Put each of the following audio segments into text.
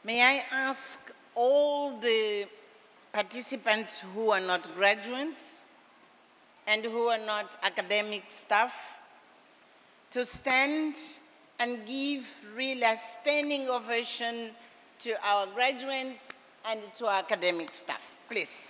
May I ask all the participants who are not graduates and who are not academic staff to stand and give really a standing ovation to our graduates and to our academic staff, please.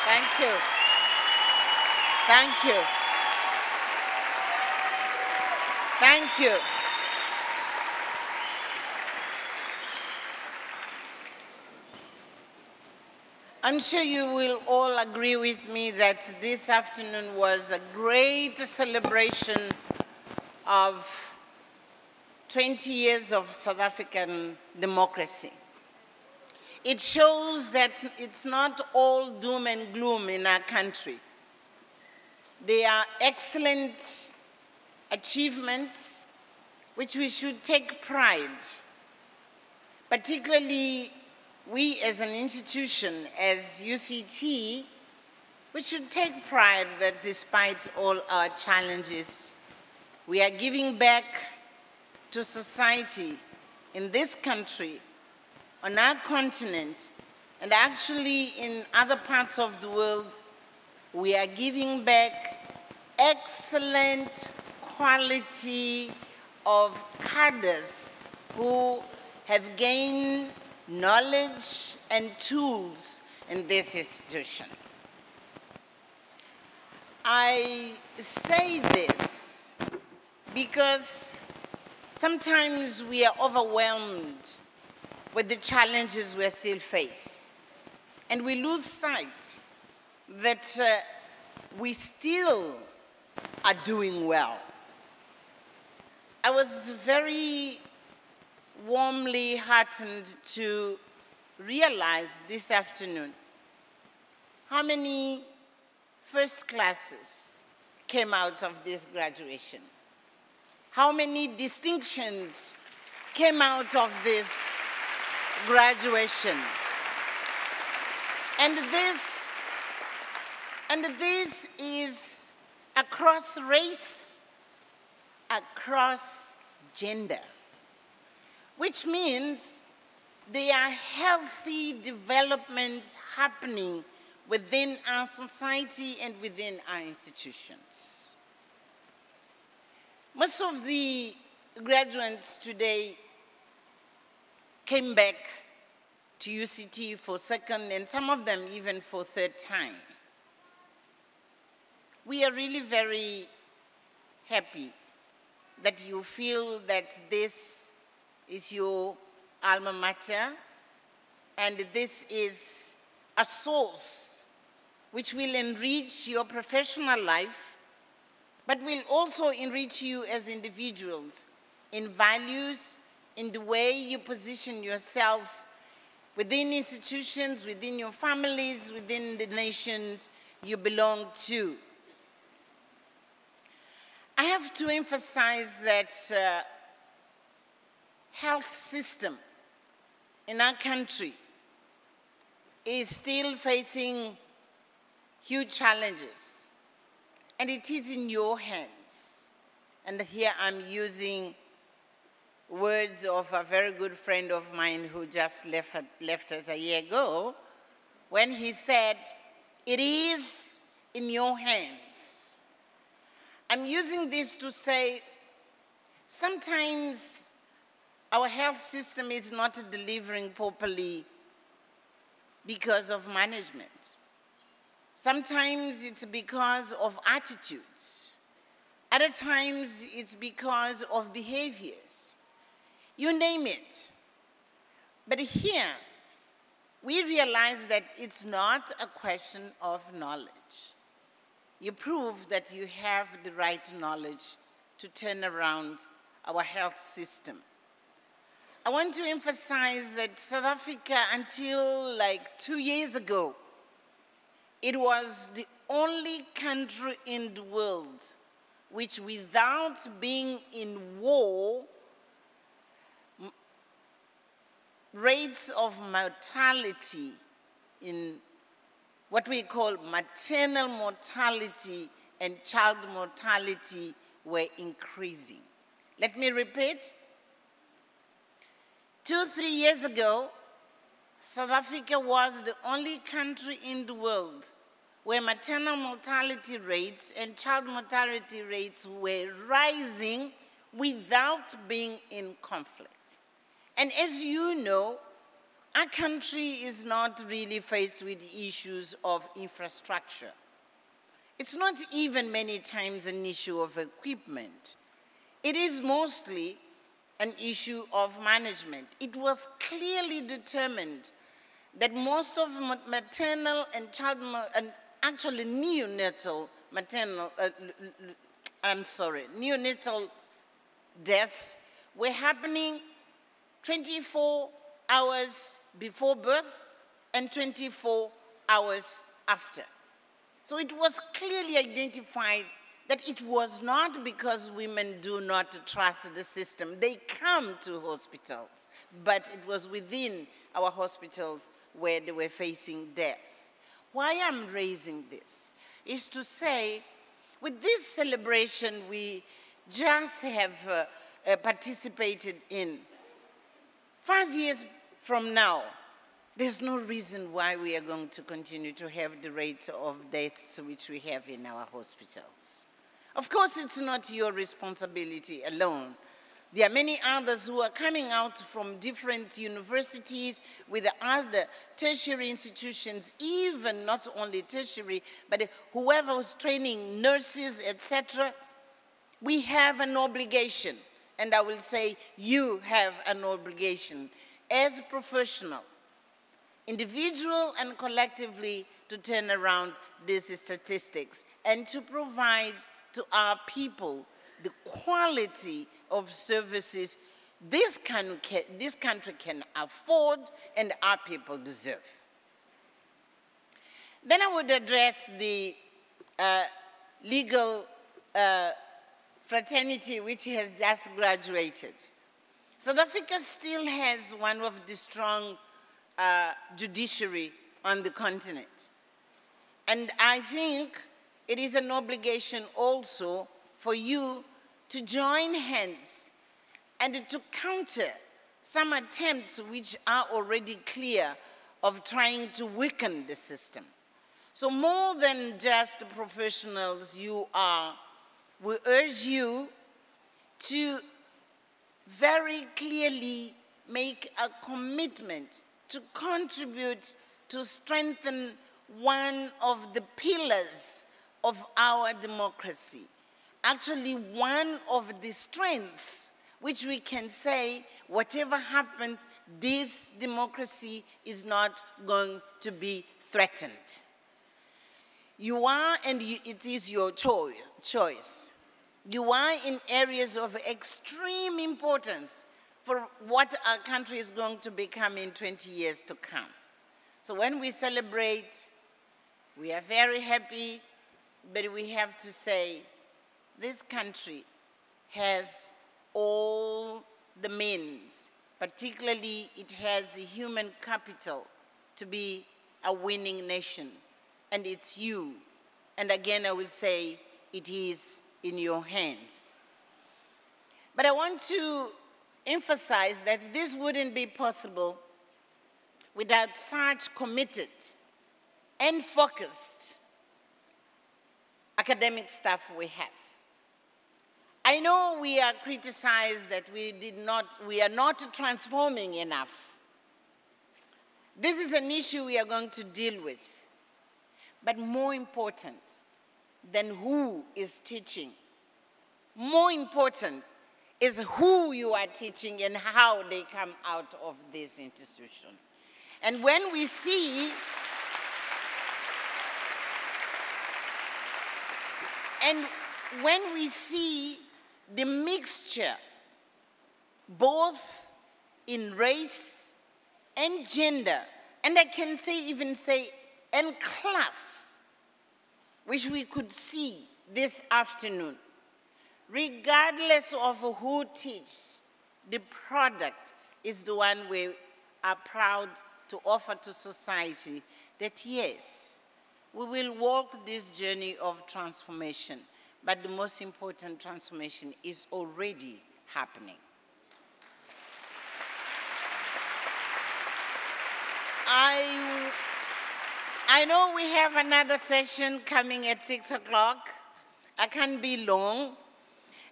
Thank you. Thank you. Thank you. I'm sure you will all agree with me that this afternoon was a great celebration of 20 years of South African democracy. It shows that it's not all doom and gloom in our country. There are excellent achievements which we should take pride. Particularly, we as an institution, as UCT, we should take pride that despite all our challenges, we are giving back to society in this country, on our continent, and actually in other parts of the world. We are giving back excellent quality of cadres who have gained knowledge and tools in this institution. I say this because sometimes we are overwhelmed with the challenges we still face, and we lose sight that we still are doing well. I was very warmly heartened to realize this afternoon how many first classes came out of this graduation, how many distinctions came out of this graduation. And this is across race, across gender, which means there are healthy developments happening within our society and within our institutions. Most of the graduates today came back to UCT for second, and some of them even for third time. We are really very happy that you feel that this is your alma mater, and this is a source which will enrich your professional life, but will also enrich you as individuals in values, in the way you position yourself within institutions, within your families, within the nations you belong to. I have to emphasize that health system in our country is still facing huge challenges, and it is in your hands. And here I'm using words of a very good friend of mine who just left us a year ago, when he said, "It is in your hands." I'm using this to say, sometimes our health system is not delivering properly because of management. Sometimes it's because of attitudes. Other times it's because of behaviors. You name it. But here, we realize that it's not a question of knowledge. You prove that you have the right knowledge to turn around our health system. I want to emphasize that South Africa, until like 2 years ago, it was the only country in the world which, without being in war, rates of mortality in what we call maternal mortality and child mortality were increasing. Let me repeat. 2-3 years ago, South Africa was the only country in the world where maternal mortality rates and child mortality rates were rising without being in conflict. And as you know, our country is not really faced with issues of infrastructure. It's not even many times an issue of equipment. It is mostly an issue of management. It was clearly determined that most of maternal and child, and actually neonatal neonatal deaths were happening 24 hours before birth and 24 hours after. So it was clearly identified that it was not because women do not trust the system. They come to hospitals, but it was within our hospitals where they were facing death. Why I'm raising this is to say, with this celebration we just have participated in, 5 years from now, there's no reason why we are going to continue to have the rates of deaths which we have in our hospitals. Of course, it's not your responsibility alone. There are many others who are coming out from different universities with other tertiary institutions, even not only tertiary, but whoever was training nurses, etc. We have an obligation, and I will say you have an obligation as a professional, individual and collectively, to turn around these statistics and to provide to our people the quality of services this country can afford and our people deserve. Then I would address the legal fraternity which has just graduated. South Africa still has one of the strong judiciary on the continent. And I think it is an obligation also for you to join hands and to counter some attempts which are already clear of trying to weaken the system. So more than just professionals we urge you to very clearly make a commitment to contribute to strengthen one of the pillars of our democracy. Actually, one of the strengths which we can say, whatever happens, this democracy is not going to be threatened. You are, and it is your choice. You are in areas of extreme importance for what our country is going to become in 20 years to come. So when we celebrate, we are very happy, but we have to say, this country has all the means, particularly it has the human capital to be a winning nation, and it's you. And again, I will say, it is in your hands. But I want to emphasize that this wouldn't be possible without such committed and focused academic staff we have. I know we are criticized that we are not transforming enough. This is an issue we are going to deal with. But more important than who is teaching, more important is who you are teaching and how they come out of this institution. And when we see the mixture, both in race and gender, and I can even say, and class, which we could see this afternoon, regardless of who teaches, the product is the one we are proud to offer to society that yes, we will walk this journey of transformation, but the most important transformation is already happening. I know we have another session coming at 6 o'clock. I can't be long.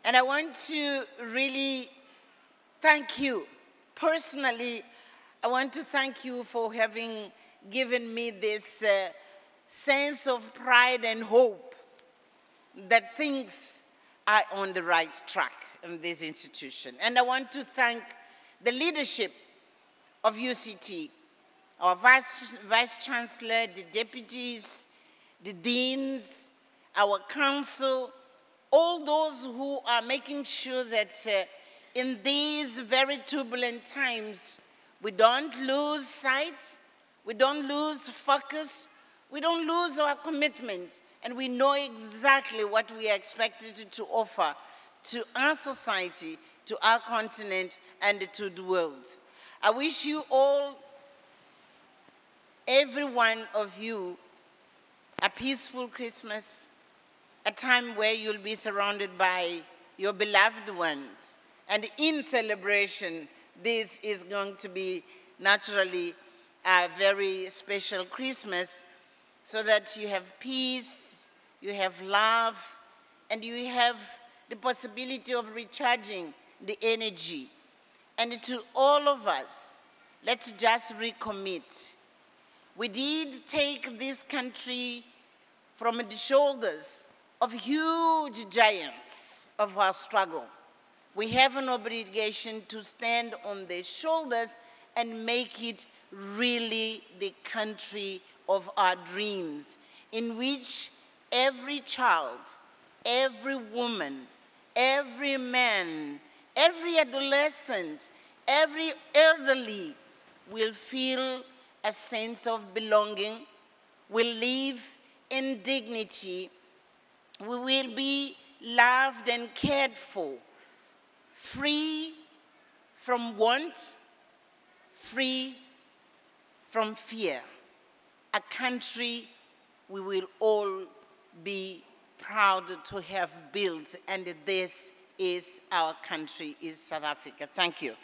And I want to really thank you. Personally, I want to thank you for having given me this sense of pride and hope that things are on the right track in this institution. And I want to thank the leadership of UCT, our Vice Chancellor, the deputies, the deans, our council, all those who are making sure that in these very turbulent times, we don't lose sight, we don't lose focus, we don't lose our commitment, and we know exactly what we are expected to offer to our society, to our continent, and to the world. I wish you all, every one of you, a peaceful Christmas, a time where you'll be surrounded by your beloved ones. And in celebration, this is going to be naturally a very special Christmas, so that you have peace, you have love, and you have the possibility of recharging the energy. And to all of us, let's just recommit. We did take this country from the shoulders of huge giants of our struggle. We have an obligation to stand on their shoulders and make it really the country of our dreams, in which every child, every woman, every man, every adolescent, every elderly will feel a sense of belonging, will live in dignity, we will be loved and cared for, free from want, free from fear. A country we will all be proud to have built, and this is our country, is South Africa. Thank you.